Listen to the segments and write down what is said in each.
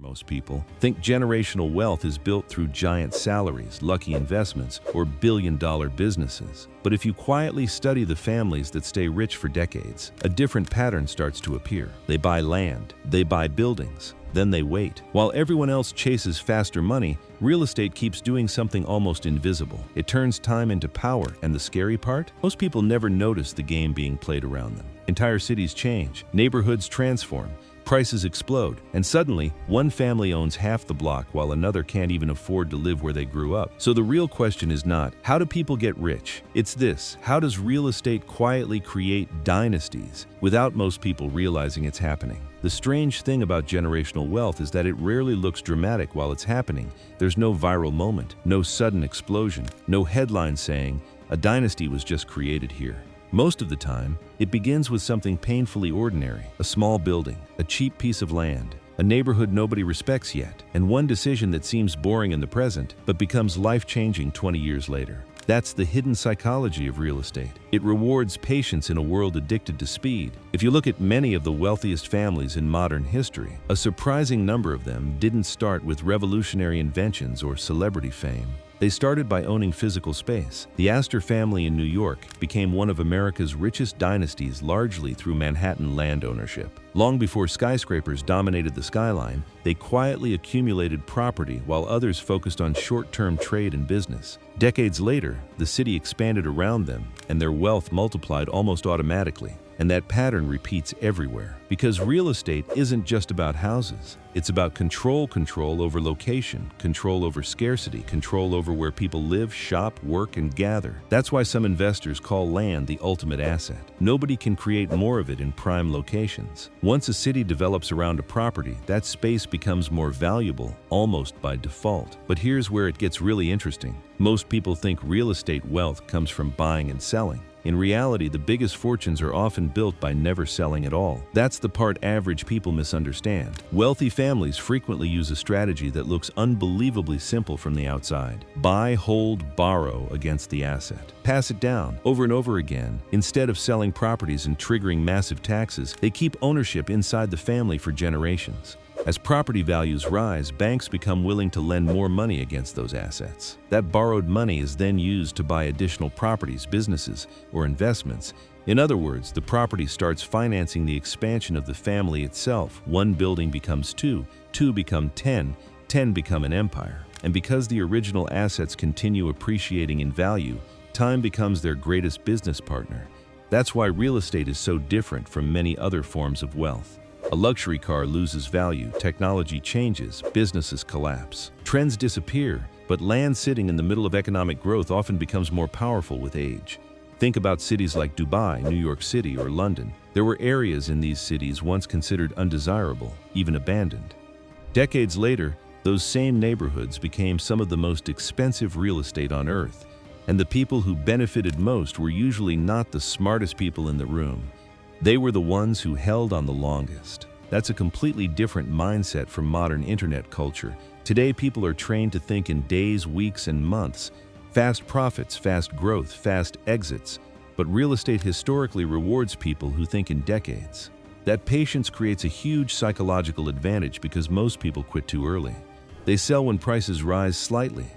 Most people think generational wealth is built through giant salaries, lucky investments, or billion-dollar businesses. But if you quietly study the families that stay rich for decades, a different pattern starts to appear. They buy land, they buy buildings, then they wait. While everyone else chases faster money, real estate keeps doing something almost invisible. It turns time into power, and the scary part? Most people never notice the game being played around them. Entire cities change, neighborhoods transform, prices explode, and suddenly, one family owns half the block while another can't even afford to live where they grew up. So the real question is not, how do people get rich? It's this: how does real estate quietly create dynasties without most people realizing it's happening? The strange thing about generational wealth is that it rarely looks dramatic while it's happening. There's no viral moment, no sudden explosion, no headline saying, "A dynasty was just created here." Most of the time, it begins with something painfully ordinary: a small building, a cheap piece of land, a neighborhood nobody respects yet, and one decision that seems boring in the present but becomes life-changing 20 years later. That's the hidden psychology of real estate. It rewards patience in a world addicted to speed. If you look at many of the wealthiest families in modern history, a surprising number of them didn't start with revolutionary inventions or celebrity fame. They started by owning physical space. The Astor family in New York became one of America's richest dynasties largely through Manhattan land ownership. Long before skyscrapers dominated the skyline, they quietly accumulated property while others focused on short-term trade and business. Decades later, the city expanded around them, and their wealth multiplied almost automatically. And that pattern repeats everywhere. Because real estate isn't just about houses. It's about control over location, control over scarcity, control over where people live, shop, work, and gather. That's why some investors call land the ultimate asset. Nobody can create more of it in prime locations. Once a city develops around a property, that space becomes more valuable, almost by default. But here's where it gets really interesting. Most people think real estate wealth comes from buying and selling. In reality, the biggest fortunes are often built by never selling at all. That's the part average people misunderstand. Wealthy families frequently use a strategy that looks unbelievably simple from the outside. Buy, hold, borrow against the asset. Pass it down over and over again. Instead of selling properties and triggering massive taxes, they keep ownership inside the family for generations. As property values rise, banks become willing to lend more money against those assets. That borrowed money is then used to buy additional properties, businesses, or investments. In other words, the property starts financing the expansion of the family itself. One building becomes two, two become 10, 10 become an empire. And because the original assets continue appreciating in value, time becomes their greatest business partner. That's why real estate is so different from many other forms of wealth. A luxury car loses value, technology changes, businesses collapse. Trends disappear, but land sitting in the middle of economic growth often becomes more powerful with age. Think about cities like Dubai, New York City, or London. There were areas in these cities once considered undesirable, even abandoned. Decades later, those same neighborhoods became some of the most expensive real estate on earth, and the people who benefited most were usually not the smartest people in the room. They were the ones who held on the longest. That's a completely different mindset from modern internet culture. Today, people are trained to think in days, weeks, and months. Fast profits, fast growth, fast exits. But real estate historically rewards people who think in decades. That patience creates a huge psychological advantage because most people quit too early. They sell when prices rise slightly.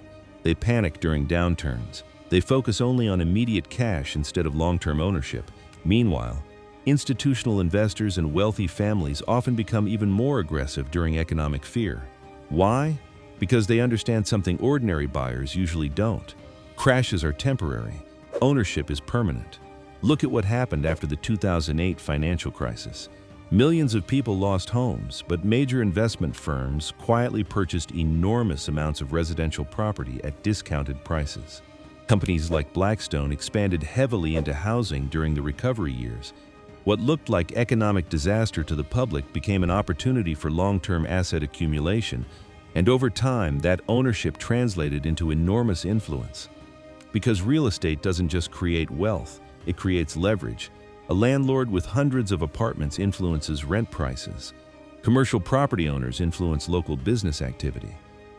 They panic during downturns. They focus only on immediate cash instead of long-term ownership. Meanwhile, institutional investors and wealthy families often become even more aggressive during economic fear. Why? Because they understand something ordinary buyers usually don't. Crashes are temporary. Ownership is permanent. Look at what happened after the 2008 financial crisis. Millions of people lost homes, but major investment firms quietly purchased enormous amounts of residential property at discounted prices. Companies like Blackstone expanded heavily into housing during the recovery years. What looked like economic disaster to the public became an opportunity for long-term asset accumulation, and over time, that ownership translated into enormous influence. Because real estate doesn't just create wealth, it creates leverage. A landlord with hundreds of apartments influences rent prices. Commercial property owners influence local business activity.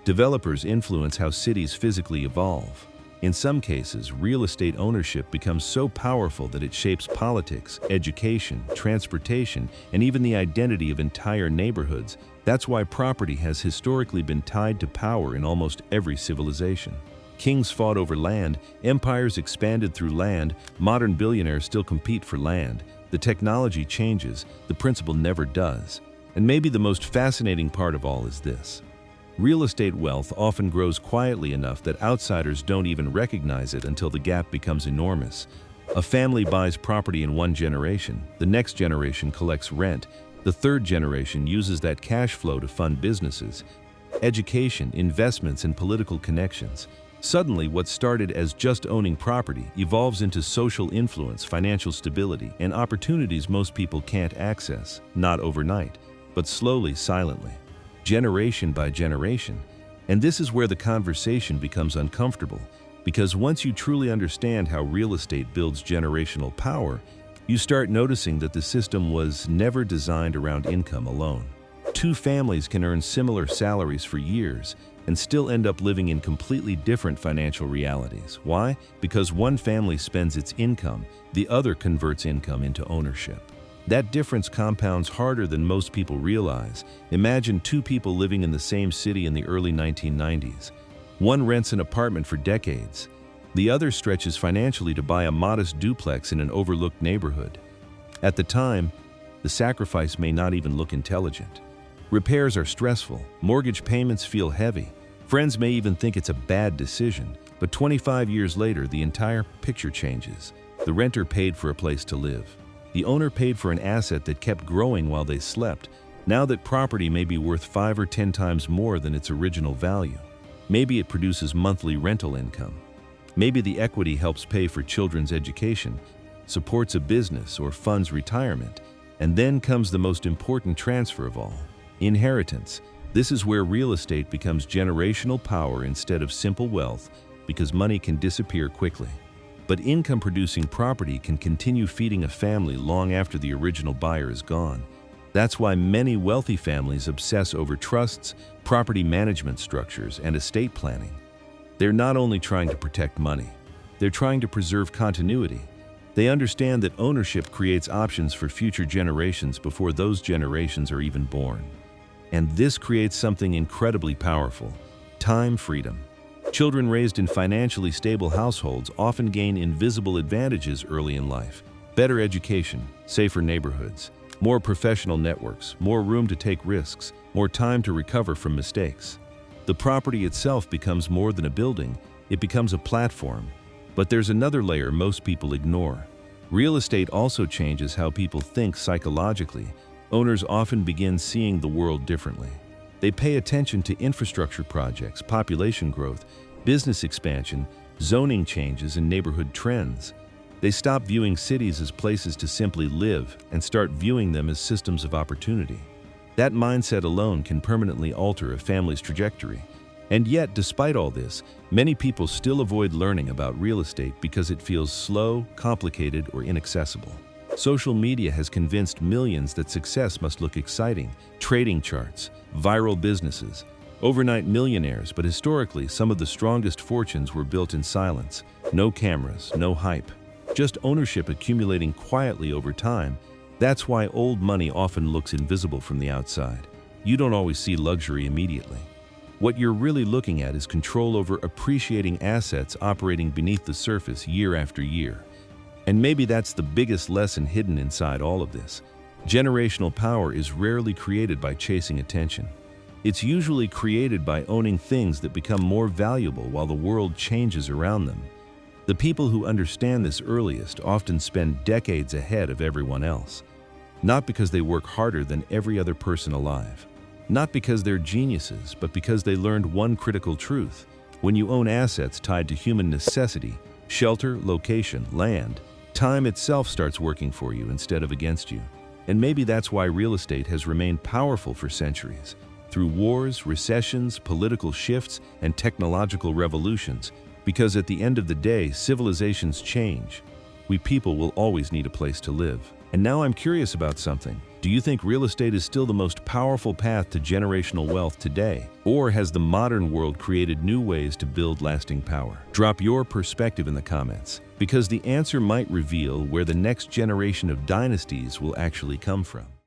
Developers influence how cities physically evolve. In some cases, real estate ownership becomes so powerful that it shapes politics, education, transportation, and even the identity of entire neighborhoods. That's why property has historically been tied to power in almost every civilization. Kings fought over land, empires expanded through land, modern billionaires still compete for land. The technology changes, the principle never does. And maybe the most fascinating part of all is this. Real estate wealth often grows quietly enough that outsiders don't even recognize it until the gap becomes enormous. A family buys property in one generation, the next generation collects rent, the third generation uses that cash flow to fund businesses, education, investments, and political connections. Suddenly, what started as just owning property evolves into social influence, financial stability, and opportunities most people can't access, not overnight, but slowly, silently, generation by generation. And this is where the conversation becomes uncomfortable, because once you truly understand how real estate builds generational power, you start noticing that the system was never designed around income alone. Two families can earn similar salaries for years and still end up living in completely different financial realities. Why? Because one family spends its income, the other converts income into ownership. That difference compounds harder than most people realize. Imagine two people living in the same city in the early 1990s. One rents an apartment for decades. The other stretches financially to buy a modest duplex in an overlooked neighborhood. At the time, the sacrifice may not even look intelligent. Repairs are stressful, mortgage payments feel heavy. Friends may even think it's a bad decision, but 25 years later, the entire picture changes. The renter paid for a place to live. The owner paid for an asset that kept growing while they slept. Now that property may be worth 5 or 10 times more than its original value. Maybe it produces monthly rental income. Maybe the equity helps pay for children's education, supports a business, or funds retirement. And then comes the most important transfer of all, inheritance. This is where real estate becomes generational power instead of simple wealth, because money can disappear quickly. But income-producing property can continue feeding a family long after the original buyer is gone. That's why many wealthy families obsess over trusts, property management structures, and estate planning. They're not only trying to protect money, they're trying to preserve continuity. They understand that ownership creates options for future generations before those generations are even born. And this creates something incredibly powerful: time freedom. Children raised in financially stable households often gain invisible advantages early in life. Better education, safer neighborhoods, more professional networks, more room to take risks, more time to recover from mistakes. The property itself becomes more than a building, it becomes a platform. But there's another layer most people ignore. Real estate also changes how people think psychologically. Owners often begin seeing the world differently. They pay attention to infrastructure projects, population growth, business expansion, zoning changes, and neighborhood trends. They stop viewing cities as places to simply live and start viewing them as systems of opportunity. That mindset alone can permanently alter a family's trajectory. And yet, despite all this, many people still avoid learning about real estate because it feels slow, complicated, or inaccessible. Social media has convinced millions that success must look exciting: trading charts, viral businesses, overnight millionaires. But historically, some of the strongest fortunes were built in silence. No cameras, no hype, just ownership accumulating quietly over time. That's why old money often looks invisible from the outside. You don't always see luxury immediately. What you're really looking at is control over appreciating assets operating beneath the surface year after year. And maybe that's the biggest lesson hidden inside all of this. Generational power is rarely created by chasing attention. It's usually created by owning things that become more valuable while the world changes around them. The people who understand this earliest often spend decades ahead of everyone else. Not because they work harder than every other person alive. Not because they're geniuses, but because they learned one critical truth. When you own assets tied to human necessity, shelter, location, land, time itself starts working for you instead of against you. And maybe that's why real estate has remained powerful for centuries. Through wars, recessions, political shifts, and technological revolutions. Because at the end of the day, civilizations change. We people will always need a place to live. And now I'm curious about something. Do you think real estate is still the most powerful path to generational wealth today? Or has the modern world created new ways to build lasting power? Drop your perspective in the comments, because the answer might reveal where the next generation of dynasties will actually come from.